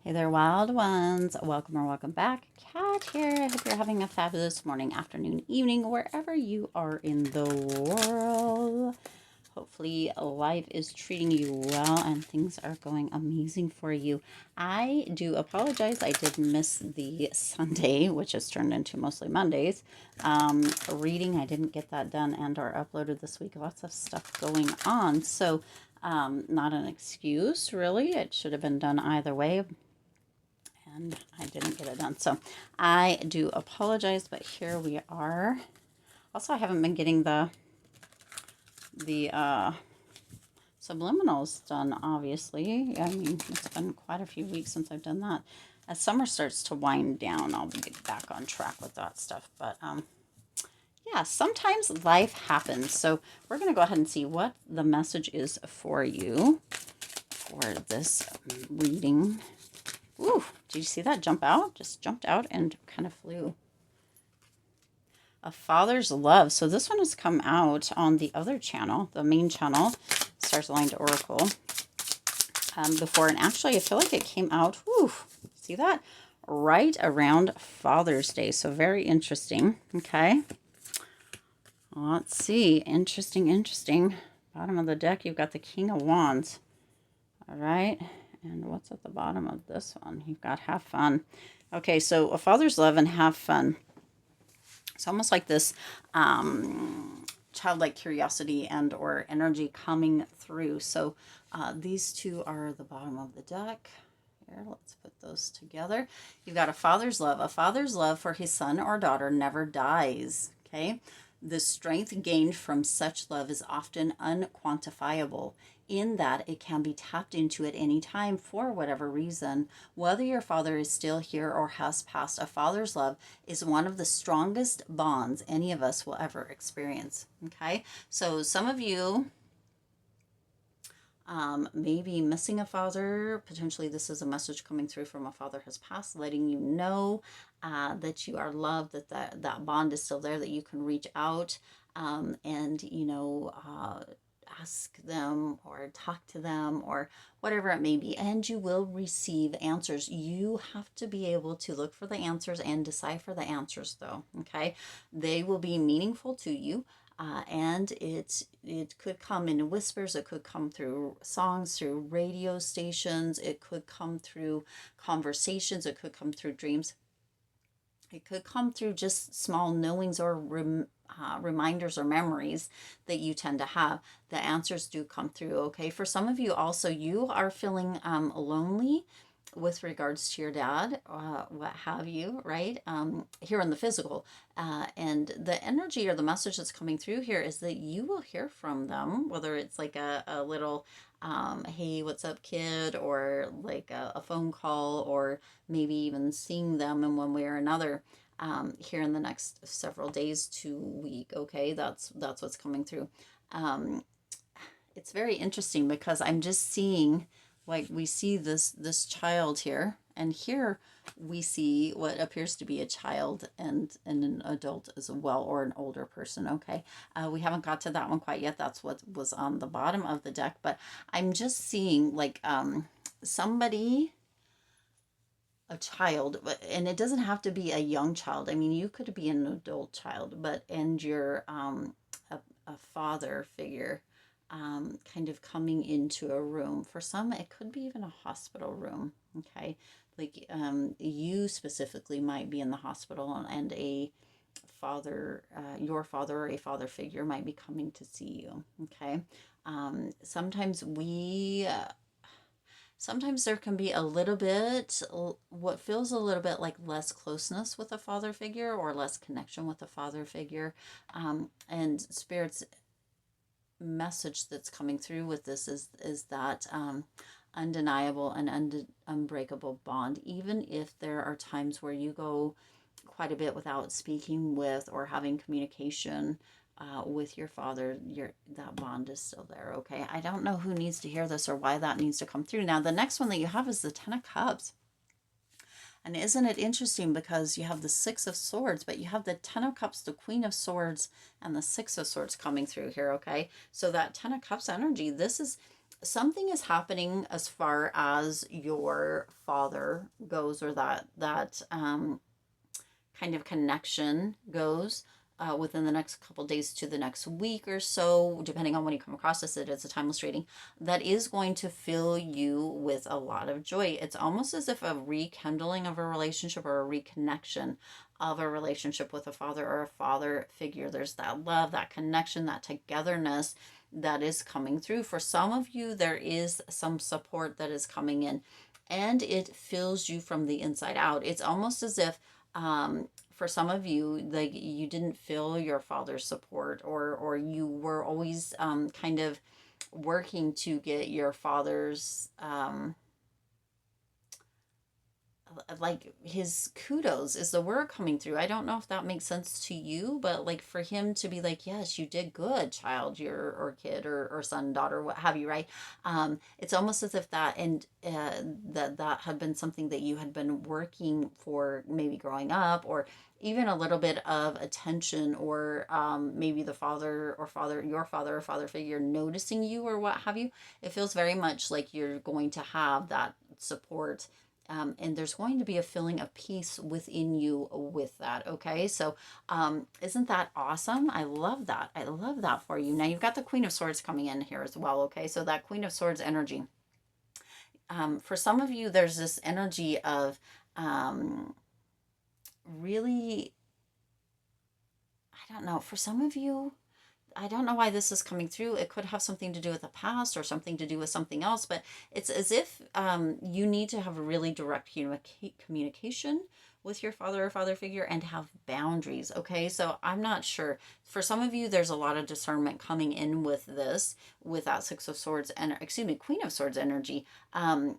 Hey there, wild ones. Welcome or welcome back. Kat here. I hope you're having a fabulous morning, afternoon, evening, wherever you are in the world. Hopefully, life is treating you well and things are going amazing for you. I do apologize. I did miss the Sunday, which has turned into mostly Mondays. Reading, I didn't get that done and or uploaded this week. Lots of stuff going on. So, not an excuse, really. It should have been done either way, and I didn't get it done. So I do apologize, but here we are. Also, I haven't been getting the subliminals done, obviously. I mean, it's been quite a few weeks since I've done that. As summer starts to wind down, I'll be back on track with that stuff. But yeah, sometimes life happens. So we're going to go ahead and see what the message is for you for this reading. Ooh, did you see that jump out? Just jumped out and kind of flew. A Father's Love. So this one has come out on the other channel, the main channel, Stars Aligned Oracle, before. And actually, I feel like it came out, whew, see that? Right around Father's Day. So very interesting. Okay. Let's see. Interesting. Bottom of the deck, you've got the King of Wands. All right. And what's at the bottom of this one? You've got have fun. Okay, so a father's love and have fun. It's almost like this childlike curiosity and or energy coming through. So these two are the bottom of the deck. Here, let's put those together. You've got a father's love. A father's love for his son or daughter never dies. Okay. The strength gained from such love is often unquantifiable, in that it can be tapped into at any time for whatever reason. Whether your father is still here or has passed, a father's love is one of the strongest bonds any of us will ever experience. Okay, so some of you maybe missing a father. Potentially, this is a message coming through from a father has passed, letting you know that you are loved, that bond is still there, that you can reach out and, ask them or talk to them or whatever it may be, and you will receive answers. You have to be able to look for the answers and decipher the answers, though. Okay, they will be meaningful to you. And it could come in whispers, it could come through songs, through radio stations, it could come through conversations, it could come through dreams, it could come through just small knowings or reminders or memories that you tend to have. The answers do come through. Okay, for some of you also, you are feeling lonely with regards to your dad, what have you, right? Here in the physical. And the energy or the message that's coming through here is that you will hear from them, whether it's like a little, hey, what's up, kid, or like a phone call, or maybe even seeing them in one way or another. Here in the next several days to week. Okay, that's what's coming through. Um, it's very interesting because I'm just seeing, like, we see this child here, and here we see what appears to be a child and an adult as well, or an older person. Okay, we haven't got to that one quite yet. That's what was on the bottom of the deck, but I'm just seeing like somebody, a child, and it doesn't have to be a young child. I mean, you could be an adult child, but and you're a father figure kind of coming into a room. For some, it could be even a hospital room. Okay, like you specifically might be in the hospital, and a father, your father or a father figure might be coming to see you. Okay, sometimes sometimes there can be a little bit, what feels a little bit like less closeness with a father figure or less connection with a father figure. And Spirit's message that's coming through with this is that undeniable and unbreakable bond, even if there are times where you go quite a bit without speaking with or having communication with your father, that bond is still there. Okay, I don't know who needs to hear this or why that needs to come through. Now, the next one that you have is the Ten of Cups. And isn't it interesting, because you have the Six of Swords, but you have the Ten of Cups, the Queen of Swords, and the Six of Swords coming through here, okay? So that Ten of Cups energy, this is something is happening as far as your father goes, or that kind of connection goes, within the next couple days to the next week or so, depending on when you come across this. It is a timeless reading that is going to fill you with a lot of joy. It's almost as if a rekindling of a relationship, or a reconnection of a relationship with a father or a father figure. There's that love, that connection, that togetherness that is coming through. For some of you, there is some support that is coming in, and it fills you from the inside out. It's almost as if, for some of you, like, you didn't feel your father's support, or you were always, kind of working to get your father's, like, his kudos is the word coming through. I don't know if that makes sense to you, but like, for him to be like, yes, you did good, child, your, or kid, or son, daughter, what have you, right? It's almost as if that, and that had been something that you had been working for, maybe growing up, or even a little bit of attention, or maybe the father, or father, your father or father figure noticing you, or what have you. It feels very much like you're going to have that support, and there's going to be a feeling of peace within you with that. Okay, so isn't that awesome? I love that. I love that for you. Now you've got the Queen of Swords coming in here as well. Okay, so that Queen of Swords energy. For some of you, there's this energy of really, I don't know. For some of you, I don't know why this is coming through. It could have something to do with the past, or something to do with something else, but it's as if, you need to have a really direct communication with your father or father figure, and have boundaries. Okay, so I'm not sure. For some of you, there's a lot of discernment coming in with this, with that Six of Swords, and excuse me, Queen of Swords energy. And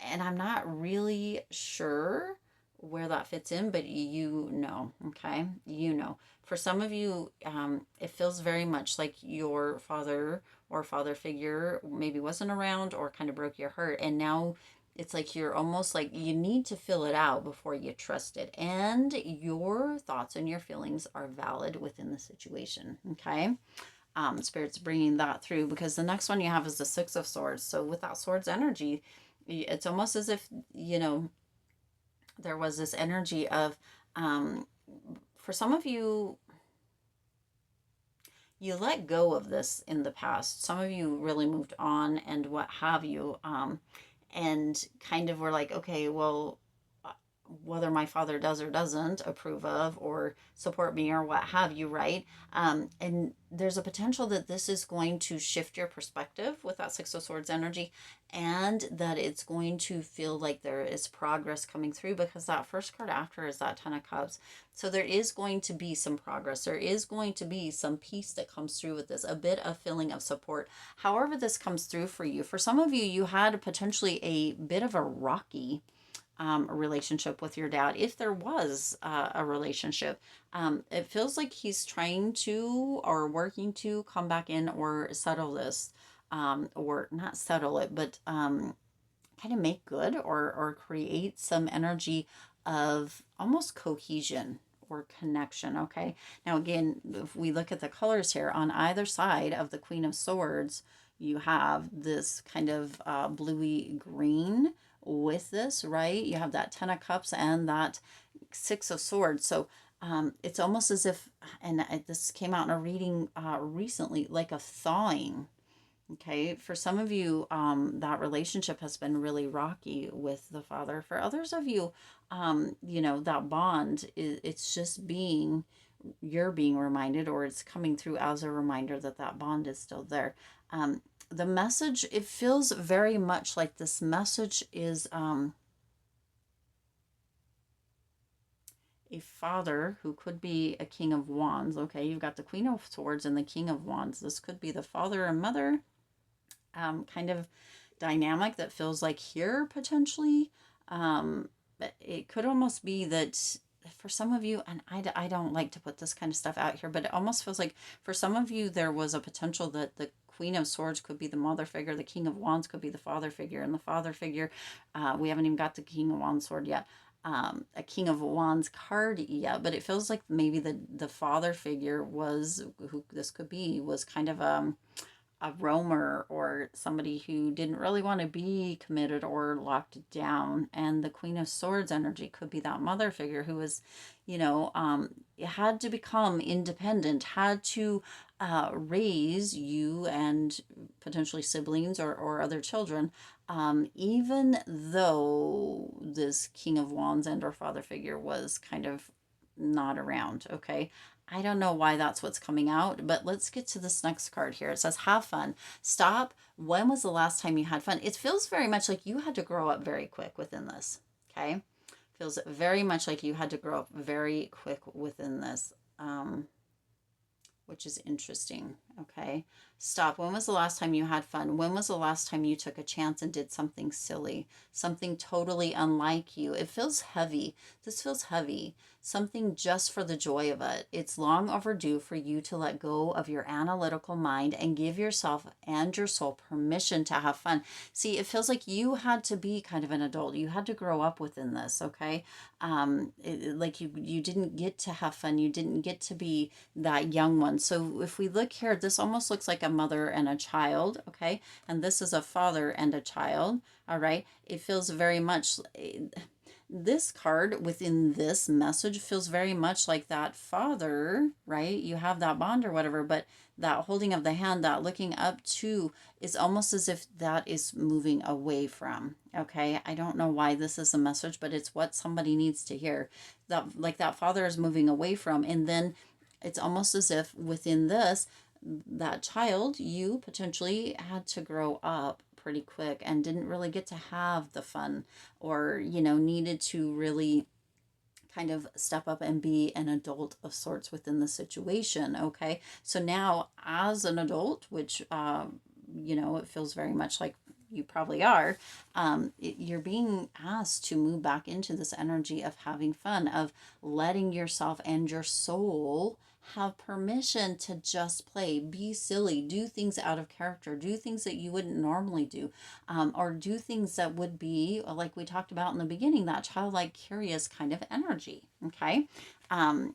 I'm not really sure where that fits in, but okay, for some of you, it feels very much like your father or father figure maybe wasn't around, or kind of broke your heart. And now it's like you're almost like you need to fill it out before you trust it. And your thoughts and your feelings are valid within the situation. Okay. Spirit's bringing that through, because the next one you have is the Six of Swords. So with that Swords energy, it's almost as if, there was this energy of, for some of you, you let go of this in the past. Some of you really moved on, and what have you, and kind of were like, okay, well, whether my father does or doesn't approve of or support me, or what have you, right? And there's a potential that this is going to shift your perspective with that Six of Swords energy, and that it's going to feel like there is progress coming through, because that first card after is that Ten of Cups. So there is going to be some progress. There is going to be some peace that comes through with this, a bit of feeling of support. However this comes through for you, for some of you, you had potentially a bit of a rocky, relationship with your dad, if there was, a relationship. It feels like he's trying to, or working to come back in, or settle this, or not settle it, but, kind of make good, or create some energy of almost cohesion or connection. Okay, now again, if we look at the colors here, on either side of the Queen of Swords, you have this kind of, bluey green with this, right? You have that Ten of Cups and that Six of Swords. So, it's almost as if, and this came out in a reading, recently, like a thawing. Okay, for some of you, that relationship has been really rocky with the father. For others of you, that bond is, it's just being, you're being reminded, or it's coming through as a reminder that that bond is still there. The message, it feels very much like this message is, a father who could be a King of Wands. Okay, you've got the Queen of Swords and the King of Wands. This could be the father and mother, kind of dynamic that feels like here potentially. But it could almost be that for some of you, and I don't like to put this kind of stuff out here, but it almost feels like for some of you, there was a potential that the Queen of Swords could be the mother figure, the King of Wands could be the father figure, and the father figure, we haven't even got the King of Wands sword yet, a King of Wands card yet, but it feels like maybe the father figure was, who this could be, was kind of, a roamer or somebody who didn't really want to be committed or locked down. And the Queen of Swords energy could be that mother figure who was, had to become independent, had to raise you and potentially siblings or other children, even though this King of Wands and or father figure was kind of not around. Okay. I don't know why that's what's coming out, but let's get to this next card here. It says, have fun. Stop. When was the last time you had fun? It feels very much like you had to grow up very quick within this. Okay. Feels very much like you had to grow up very quick within this, which is interesting. Okay. Stop. When was the last time you had fun? When was the last time you took a chance and did something silly? Something totally unlike you? It feels heavy. This feels heavy. Something just for the joy of it. It's long overdue for you to let go of your analytical mind and give yourself and your soul permission to have fun. See, it feels like you had to be kind of an adult. You had to grow up within this, okay? Like you didn't get to have fun. You didn't get to be that young one. So if we look here, this almost looks like a mother and a child, okay? And this is a father and a child, all right? It feels very much, this card within this message feels very much like that father, right? You have that bond or whatever, but that holding of the hand, that looking up to, is almost as if that is moving away from, okay? I don't know why this is a message, but it's what somebody needs to hear. That, like, that father is moving away from, and then it's almost as if within this, that child, you potentially had to grow up pretty quick and didn't really get to have the fun, or needed to really kind of step up and be an adult of sorts within the situation. Okay, so now as an adult, which it feels very much like you probably are, you're being asked to move back into this energy of having fun, of letting yourself and your soul have permission to just play, be silly, do things out of character, do things that you wouldn't normally do, or do things that would be, like we talked about in the beginning, that childlike, curious kind of energy. Okay. Um,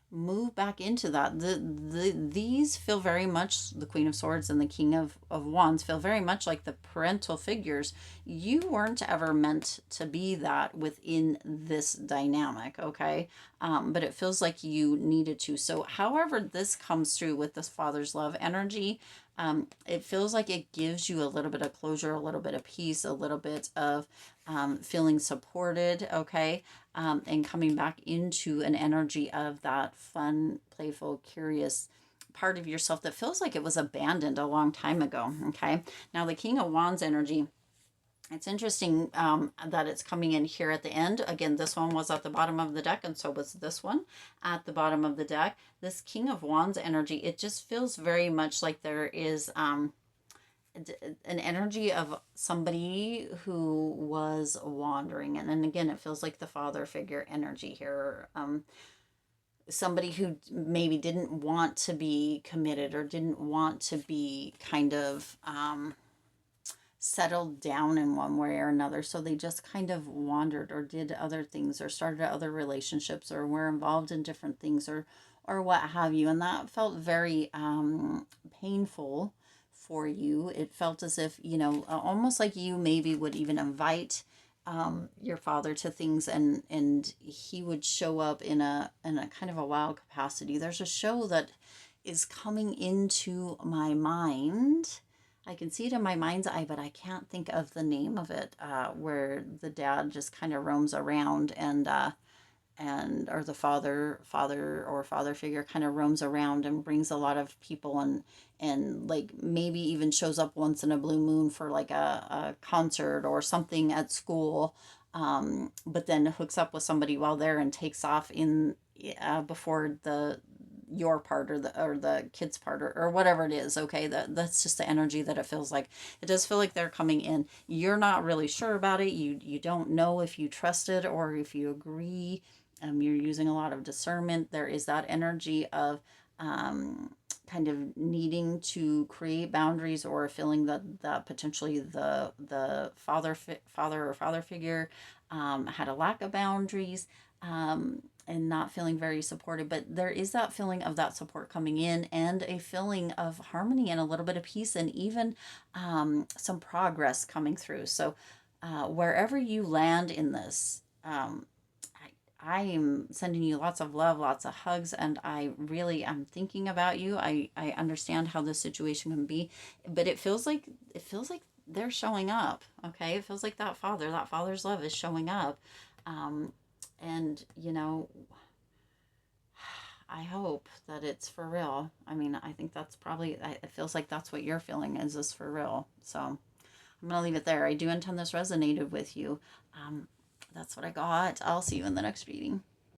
move back into that. These feel very much, the Queen of Swords and the King of Wands feel very much like the parental figures. You weren't ever meant to be that within this dynamic, okay? But it feels like you needed to. So however this comes through with this father's love energy, it feels like it gives you a little bit of closure, a little bit of peace, a little bit of feeling supported, okay? And coming back into an energy of that fun, playful, curious part of yourself that feels like it was abandoned a long time ago, okay? Now, the King of Wands energy, it's interesting that it's coming in here at the end. Again, this one was at the bottom of the deck, and so was this one at the bottom of the deck. This King of Wands energy, it just feels very much like there is an energy of somebody who was wandering. And then again, it feels like the father figure energy here. Somebody who maybe didn't want to be committed or didn't want to be kind of settled down in one way or another. So they just kind of wandered or did other things or started other relationships or were involved in different things or what have you. And that felt very painful for you. It felt as if, almost like you maybe would even invite your father to things, and he would show up in a kind of a wild capacity. There's a show that is coming into my mind. I can see it in my mind's eye, but I can't think of the name of it, where the dad just kind of roams around and or the father figure kind of roams around and brings a lot of people, and like maybe even shows up once in a blue moon for like a concert or something at school, but then hooks up with somebody while there and takes off in before your part or the kids part or whatever it is. Okay, that's just the energy that it feels like. It does feel like they're coming in. You're not really sure about it. You don't know if you trust it or if you agree. You're using a lot of discernment. There is that energy of kind of needing to create boundaries, or feeling that potentially the father or father figure had a lack of boundaries. and not feeling very supported, but there is that feeling of that support coming in, and a feeling of harmony and a little bit of peace, and even some progress coming through. So wherever you land in this, I am sending you lots of love, lots of hugs, and I really am thinking about you. I understand how this situation can be, but it feels like they're showing up. Okay, it feels like that father's love is showing up, um, and I hope that it's for real. I mean, I think that's probably, it feels like that's what you're feeling, is this for real? So I'm going to leave it there. I do intend this resonated with you. Um, that's what I got. I'll see you in the next reading.